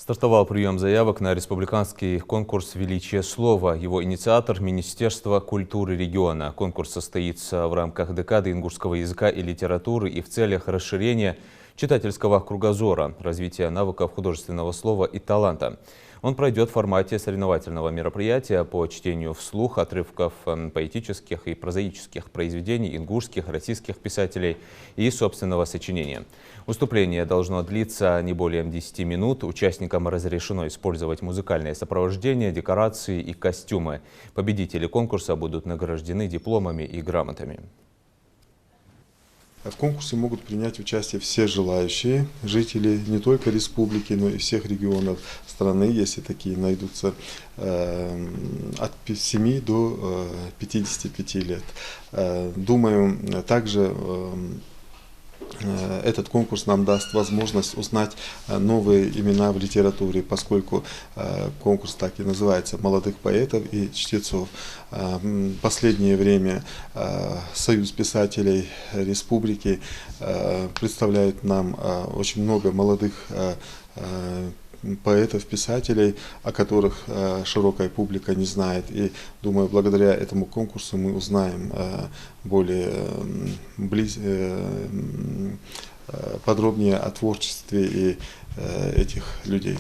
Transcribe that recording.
Стартовал прием заявок на республиканский конкурс «Величие слова». Его инициатор – Министерство культуры региона. Конкурс состоится в рамках декады ингушского языка и литературы и в целях расширения читательского кругозора, развития навыков художественного слова и таланта. Он пройдет в формате соревновательного мероприятия по чтению вслух отрывков поэтических и прозаических произведений ингушских, российских писателей и собственного сочинения. Выступление должно длиться не более 10 минут. Участникам разрешено использовать музыкальное сопровождение, декорации и костюмы. Победители конкурса будут награждены дипломами и грамотами. В конкурсе могут принять участие все желающие жители не только республики, но и всех регионов страны, если такие найдутся, от 7 до 55 лет. Думаю, также этот конкурс нам даст возможность узнать новые имена в литературе, поскольку конкурс так и называется «Молодых поэтов и чтецов». В последнее время Союз писателей республики представляет нам очень много молодых поэтов, писателей, о которых широкая публика не знает. И думаю, благодаря этому конкурсу мы узнаем более подробнее о творчестве и этих людей.